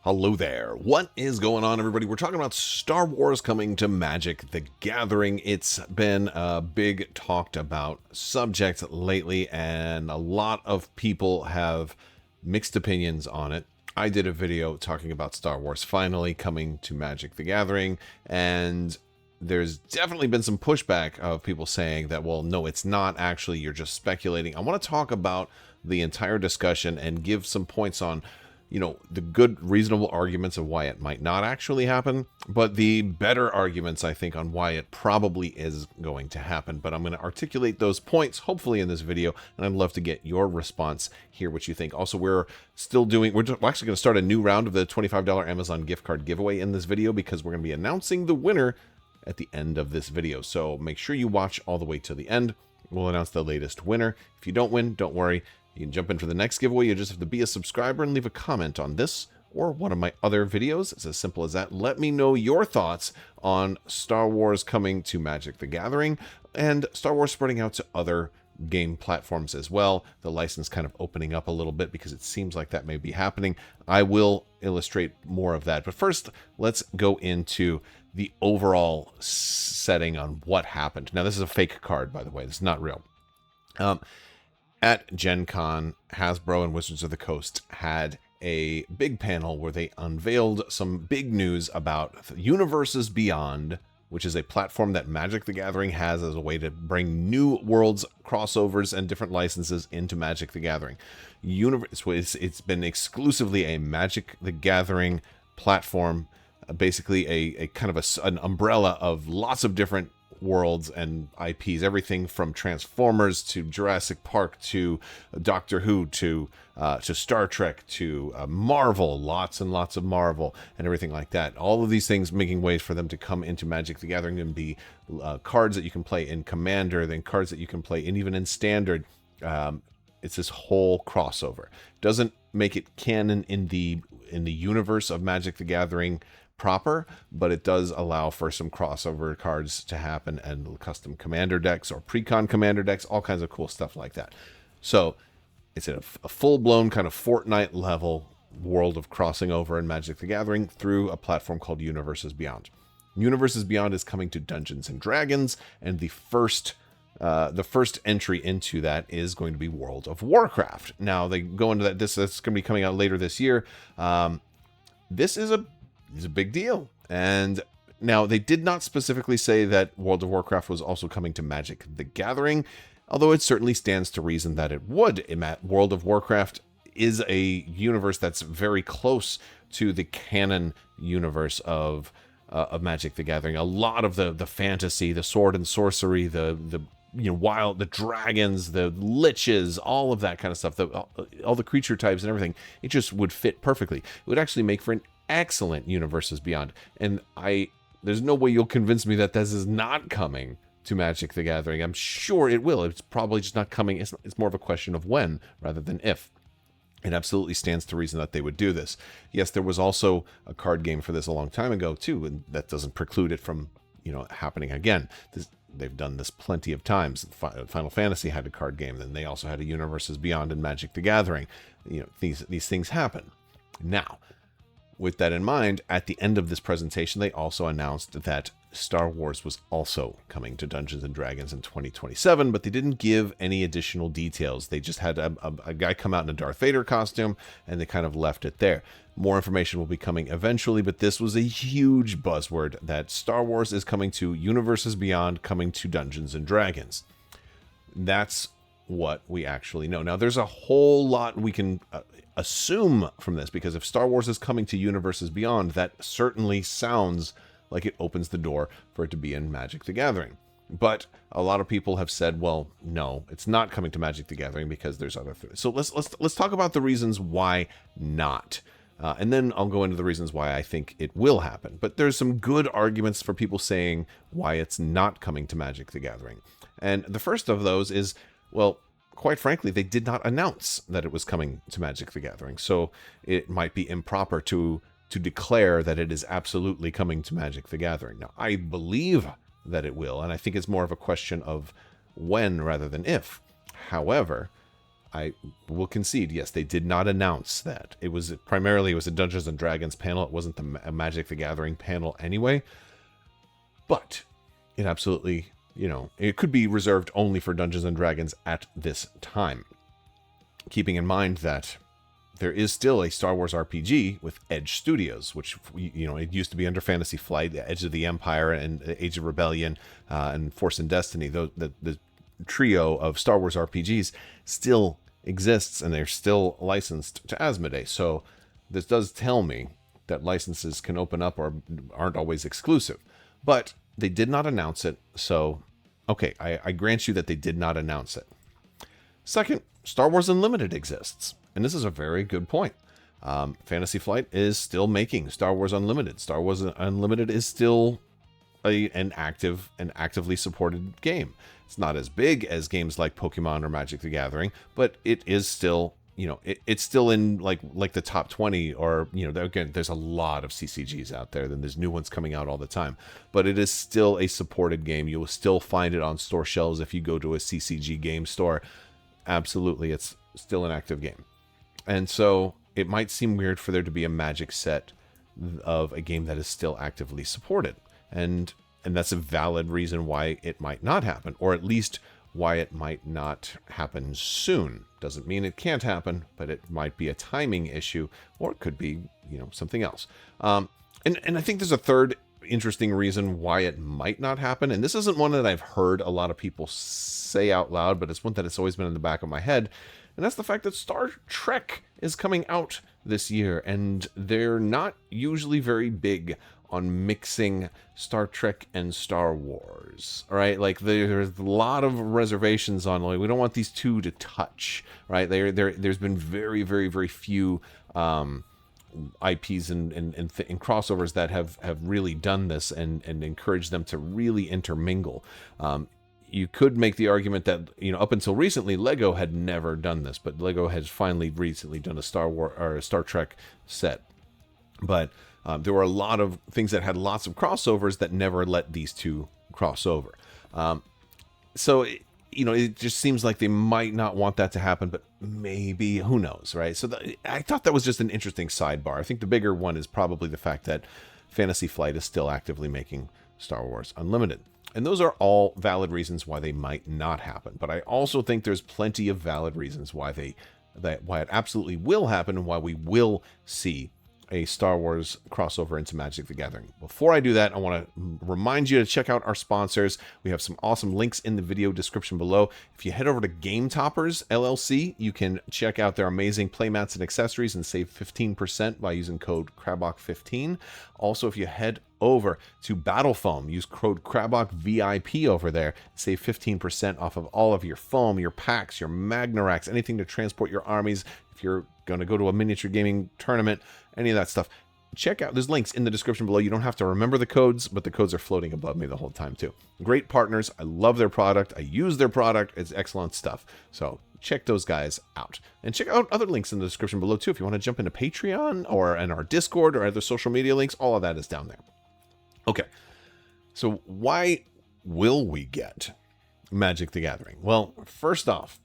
Hello there. What is going on, everybody? We're talking about Star Wars coming to Magic the Gathering. It's been a big talked about subject lately, and a lot of people have mixed opinions on it. I did a video talking about Star Wars finally coming to Magic the Gathering, and there's definitely been some pushback of people saying that, well, no, it's not actually, you're just speculating. I want to talk about the entire discussion and give some points on the good, reasonable arguments of why it might not actually happen, but the better arguments, I think, on why it probably is going to happen. But I'm going to articulate those points, hopefully, in this video, and I'd love to get your response, hear what you think. Also, we're actually going to start a new round of the $25 Amazon gift card giveaway in this video, because we're going to be announcing the winner at the end of this video. So make sure you watch all the way to the end. We'll announce the latest winner. If you don't win, don't worry. You can jump in for the next giveaway. You just have to be a subscriber and leave a comment on this or one of my other videos. It's as simple as that. Let me know your thoughts on Star Wars coming to Magic the Gathering and Star Wars spreading out to other game platforms as well. The license kind of opening up a little bit because it seems like that may be happening. I will illustrate more of that. But first, let's go into the overall setting on what happened. Now, this is a fake card, by the way. This is not real. At Gen Con, Hasbro and Wizards of the Coast had a big panel where they unveiled some big news about Universes Beyond, which is a platform that Magic the Gathering has as a way to bring new worlds, crossovers, and different licenses into Magic the Gathering. It's been exclusively a Magic the Gathering platform, basically a kind of an umbrella of lots of different worlds and IPs, everything from Transformers to Jurassic Park to Doctor Who to Star Trek to Marvel, lots and lots of Marvel and everything like that. All of these things making ways for them to come into Magic the Gathering and be cards that you can play in Commander, then cards that you can play in even in Standard. It's this whole crossover. Doesn't make it canon in the universe of Magic the Gathering proper, but it does allow for some crossover cards to happen and custom commander decks or pre-con commander decks, all kinds of cool stuff like that. So it's a full-blown kind of Fortnite level world of crossing over in Magic the Gathering through a platform called Universes Beyond. Universes Beyond is coming to Dungeons and Dragons, and the first entry into that is going to be World of Warcraft. Now they go into that. That's going to be coming out later this year. This is a big deal. And now they did not specifically say that World of Warcraft was also coming to Magic the Gathering, although it certainly stands to reason that it would. World of Warcraft is a universe that's very close to the canon universe of Magic the Gathering. A lot of the fantasy, the sword and sorcery, the dragons, the liches, all of that kind of stuff, all the creature types and everything, it just would fit perfectly. It would actually make for an excellent Universes Beyond, and there's no way you'll convince me that this is not coming to Magic the Gathering. I'm sure it will. It's probably just not coming. It's more of a question of when rather than if. It absolutely stands to reason that they would do this. Yes, there was also a card game for this a long time ago too, and that doesn't preclude it from happening again. They've done this plenty of times. Final Fantasy had a card game, then they also had a Universes Beyond in Magic the Gathering. These things happen. Now, with that in mind, at the end of this presentation, they also announced that Star Wars was also coming to Dungeons & Dragons in 2027, but they didn't give any additional details. They just had a guy come out in a Darth Vader costume, and they kind of left it there. More information will be coming eventually, but this was a huge buzzword that Star Wars is coming to Universes Beyond, coming to Dungeons & Dragons. That's what we actually know. Now, there's a whole lot we can assume from this, because if Star Wars is coming to Universes Beyond, that certainly sounds like it opens the door for it to be in Magic the Gathering. But a lot of people have said, well, no, it's not coming to Magic the Gathering because there's other things. So let's talk about the reasons why not. And then I'll go into the reasons why I think it will happen. But there's some good arguments for people saying why it's not coming to Magic the Gathering. And the first of those is, well, quite frankly, they did not announce that it was coming to Magic the Gathering. So it might be improper to declare that it is absolutely coming to Magic the Gathering. Now, I believe that it will, and I think it's more of a question of when rather than if. However, I will concede, yes, they did not announce that. It was primarily a Dungeons and Dragons panel. It wasn't the Magic the Gathering panel anyway. But it absolutely, it could be reserved only for Dungeons and Dragons at this time. Keeping in mind that there is still a Star Wars RPG with Edge Studios, which, it used to be under Fantasy Flight, Edge of the Empire, and Age of Rebellion, and Force and Destiny. The trio of Star Wars RPGs still exists, and they're still licensed to Asmodee. So this does tell me that licenses can open up or aren't always exclusive. But they did not announce it, so okay, I grant you that they did not announce it. Second, Star Wars Unlimited exists, and this is a very good point. Fantasy Flight is still making Star Wars Unlimited. Star Wars Unlimited is still an actively supported game. It's not as big as games like Pokemon or Magic the Gathering, but it is still, it's still in like the top 20, or, again, there's a lot of CCGs out there, then there's new ones coming out all the time, but it is still a supported game. You will still find it on store shelves if you go to a CCG game store. Absolutely, it's still an active game. And so it might seem weird for there to be a Magic set of a game that is still actively supported. And that's a valid reason why it might not happen, or at least why it might not happen soon. Doesn't mean it can't happen, but it might be a timing issue, or it could be, something else. And I think there's a third interesting reason why it might not happen. And this isn't one that I've heard a lot of people say out loud, but it's one that it's always been in the back of my head. And that's the fact that Star Trek is coming out this year, and they're not usually very big on mixing Star Trek and Star Wars, all right? Like, there's a lot of reservations on, we don't want these two to touch, right? There's been very, very, very few IPs and crossovers that have really done this and encouraged them to really intermingle. You could make the argument that, up until recently, Lego had never done this, but Lego has finally recently done a Star Wars or a Star Trek set. But there were a lot of things that had lots of crossovers that never let these two cross over. So, it just seems like they might not want that to happen, but maybe, who knows, right? So I thought that was just an interesting sidebar. I think the bigger one is probably the fact that Fantasy Flight is still actively making Star Wars Unlimited. And those are all valid reasons why they might not happen. But I also think there's plenty of valid reasons why it absolutely will happen, and why we will see a Star Wars crossover into Magic the Gathering. Before I do that, I want to remind you to check out our sponsors. We have some awesome links in the video description below. If you head over to Game Toppers LLC, you can check out their amazing playmats and accessories and save 15% by using code Crabbok15. Also, if you head over to Battle Foam, use code Crabbok VIP over there, save 15% off of all of your foam, your packs, your Magnaracks, anything to transport your armies. If you're going to go to a miniature gaming tournament, any of that stuff, check out, there's links in the description below. You don't have to remember the codes, but the codes are floating above me the whole time too. Great partners. I love their product. I use their product. It's excellent stuff. So check those guys out, and check out other links in the description below too. If you want to jump into Patreon or in our Discord or other social media links, all of that is down there. Okay, so why will we get Magic the Gathering? Well, first off,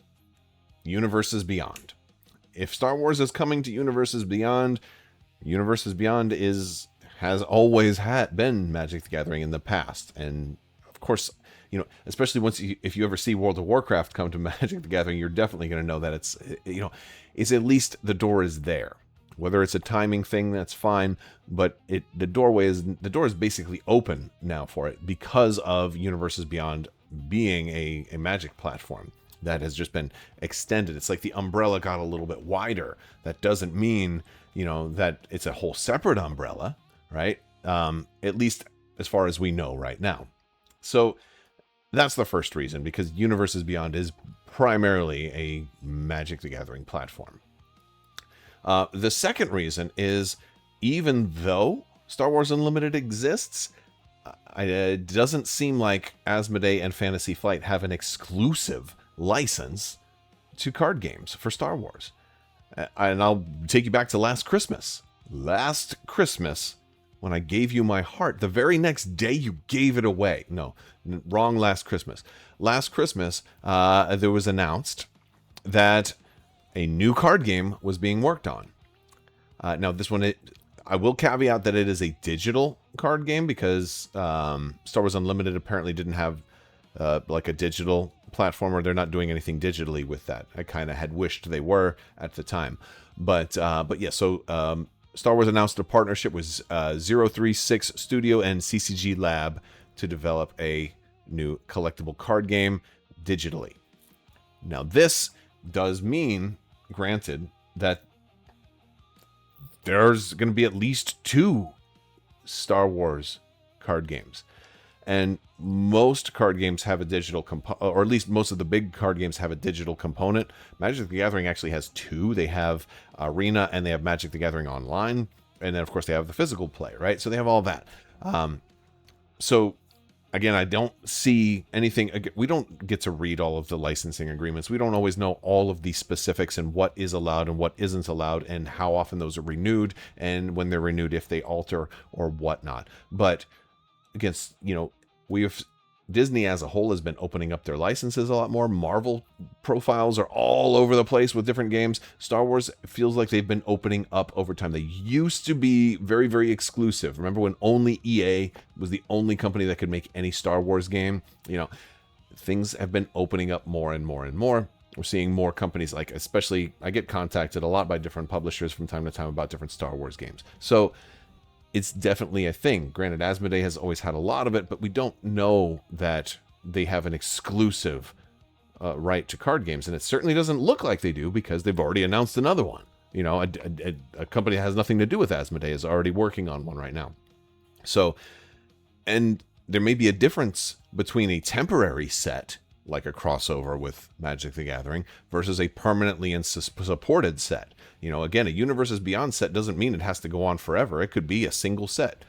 Universes Beyond. If Star Wars is coming to Universes Beyond has always been Magic the Gathering in the past. And of course, especially if you ever see World of Warcraft come to Magic the Gathering, you're definitely going to know that it's at least the door is there. Whether it's a timing thing, that's fine, but the door is basically open now for it because of Universes Beyond being a Magic platform that has just been extended. It's like the umbrella got a little bit wider. That doesn't mean, that it's a whole separate umbrella, right? At least as far as we know right now. So that's the first reason, because Universes Beyond is primarily a Magic the Gathering platform. The second reason is, even though Star Wars Unlimited exists, it doesn't seem like Asmodee and Fantasy Flight have an exclusive license to card games for Star Wars. And I'll take you back to last Christmas. Last Christmas, when I gave you my heart, the very next day you gave it away. No, wrong last Christmas. Last Christmas, there was announced that a new card game was being worked on. Now, this one, I will caveat that it is a digital card game because Star Wars Unlimited apparently didn't have like a digital platform, or they're not doing anything digitally with that. I kind of had wished they were at the time. But yeah, so Star Wars announced a partnership with 036 Studio and CCG Lab to develop a new collectible card game digitally. Now, this does mean, granted, that there's going to be at least 2 Star Wars card games. And most card games have a digital component, or at least most of the big card games have a digital component. Magic the Gathering actually has 2. They have Arena and they have Magic the Gathering Online. And then, of course, they have the physical play, right? So they have all that. So, again, I don't see anything. We don't get to read all of the licensing agreements. We don't always know all of the specifics and what is allowed and what isn't allowed and how often those are renewed and when they're renewed, if they alter or whatnot. But against, Disney as a whole has been opening up their licenses a lot more. Marvel profiles are all over the place with different games. Star Wars feels like they've been opening up over time. They used to be very, very exclusive. Remember when only EA was the only company that could make any Star Wars game? Things have been opening up more and more and more. We're seeing more companies, like, especially, I get contacted a lot by different publishers from time to time about different Star Wars games. So it's definitely a thing. Granted, Asmodee has always had a lot of it, but we don't know that they have an exclusive right to card games. And it certainly doesn't look like they do because they've already announced another one. A company that has nothing to do with Asmodee is already working on one right now. So, and there may be a difference between a temporary set, like a crossover with Magic the Gathering, versus a permanently and supported set. Again, a Universes Beyond set doesn't mean it has to go on forever. It could be a single set.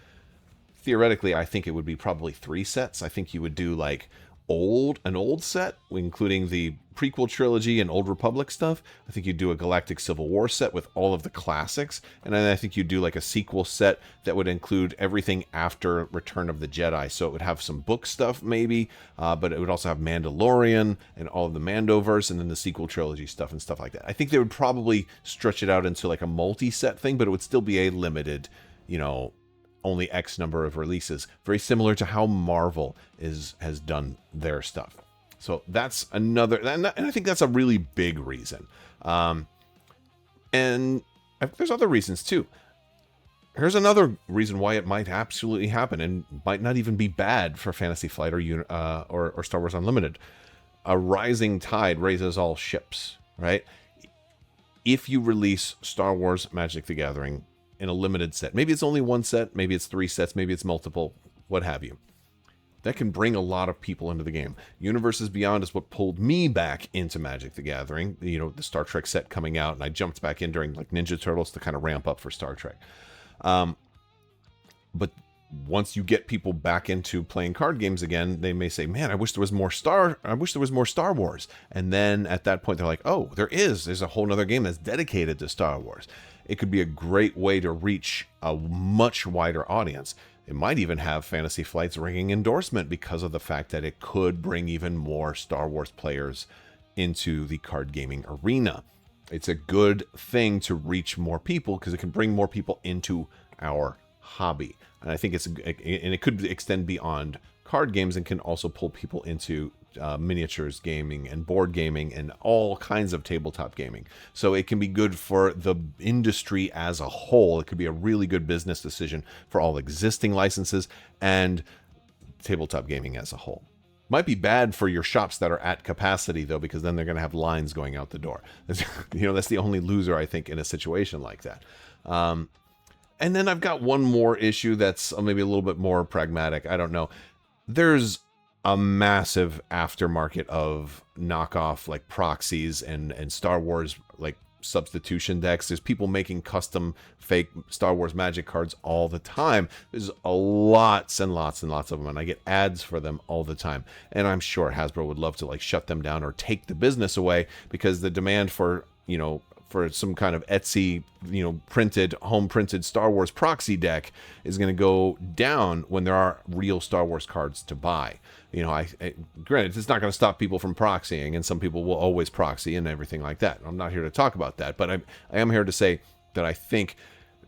Theoretically, I think it would be probably 3 sets. I think you would do like an old set, including the prequel trilogy and Old Republic stuff. I think you'd do a Galactic Civil War set with all of the classics. And then I think you'd do like a sequel set that would include everything after Return of the Jedi. So it would have some book stuff maybe, but it would also have Mandalorian and all of the Mandoverse and then the sequel trilogy stuff and stuff like that. I think they would probably stretch it out into like a multi-set thing, but it would still be a limited, only X number of releases, very similar to how Marvel has done their stuff. So that's another, and I think that's a really big reason. And there's other reasons too. Here's another reason why it might absolutely happen and might not even be bad for Fantasy Flight or Star Wars Unlimited. A rising tide raises all ships, right? If you release Star Wars Magic the Gathering in a limited set, maybe it's only 1 set, maybe it's 3 sets, maybe it's multiple, what have you, that can bring a lot of people into the game. Universes Beyond is what pulled me back into Magic the Gathering, the Star Trek set coming out, and I jumped back in during like Ninja Turtles to kind of ramp up for Star Trek. But once you get people back into playing card games again, they may say, man, I wish there was more Star Wars. And then at that point, they're like, oh, there's a whole nother game that's dedicated to Star Wars. It could be a great way to reach a much wider audience. It might even have Fantasy Flight's ringing endorsement because of the fact that it could bring even more Star Wars players into the card gaming arena. It's a good thing to reach more people because it can bring more people into our hobby. And I think it could extend beyond card games and can also pull people into miniatures gaming and board gaming and all kinds of tabletop gaming. So it can be good for the industry as a whole. It could be a really good business decision for all existing licenses and tabletop gaming as a whole. Might be bad for your shops that are at capacity, though, because then they're going to have lines going out the door. That's the only loser, I think, in a situation like that. And then I've got one more issue that's maybe a little bit more pragmatic. I don't know. There's a massive aftermarket of knockoff like proxies and Star Wars like substitution decks. There's people making custom fake Star Wars Magic cards all the time. There's lots and lots and lots of them, and I get ads for them all the time. And I'm sure Hasbro would love to like shut them down or take the business away because the demand for for some kind of Etsy, printed, home printed Star Wars proxy deck is going to go down when there are real Star Wars cards to buy. Granted, it's not going to stop people from proxying, and some people will always proxy and everything like that. I'm not here to talk about that, but I am here to say that I think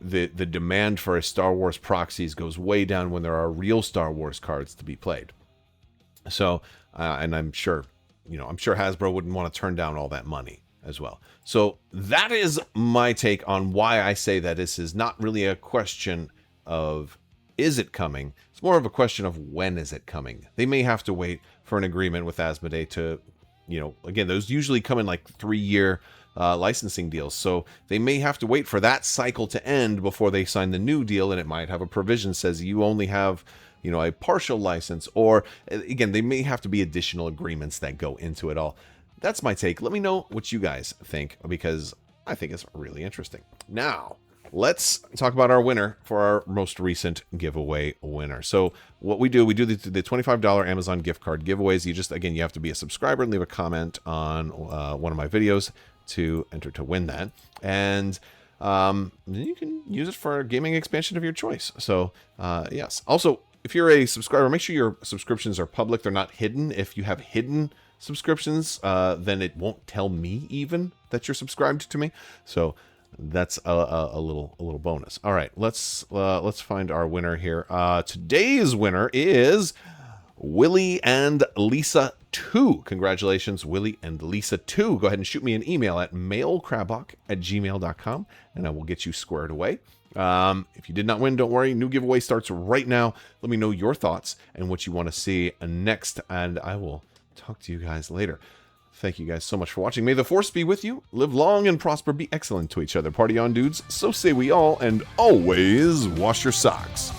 the demand for a Star Wars proxies goes way down when there are real Star Wars cards to be played. So, and I'm sure Hasbro wouldn't want to turn down all that money as well. So that is my take on why I say that this is not really a question of is it coming. It's more of a question of when is it coming. They may have to wait for an agreement with Asmodee to, again, those usually come in like 3-year licensing deals. So they may have to wait for that cycle to end before they sign the new deal, and it might have a provision says you only have a partial license, or again, they may have to be additional agreements that go into it all. That's my take. Let me know what you guys think, because I think it's really interesting. Now, let's talk about our winner for our most recent giveaway winner. So what we do the $25 Amazon gift card giveaways. You have to be a subscriber and leave a comment on one of my videos to enter to win that. And you can use it for a gaming expansion of your choice. So yes. Also, if you're a subscriber, make sure your subscriptions are public. They're not hidden. If you have hidden subscriptions, then it won't tell me even that you're subscribed to me. So that's a little bonus. All right, let's find our winner here. Today's winner is Willie and Lisa 2. Congratulations, Willie and Lisa 2. Go ahead and shoot me an email at mailcrabbok@gmail.com, and I will get you squared away. If you did not win, don't worry. New giveaway starts right now. Let me know your thoughts and what you want to see next, and I will talk to you guys later. Thank you guys so much for watching. May the Force be with you. Live long and prosper. Be excellent to each other. Party on, dudes. So say we all, and always wash your socks.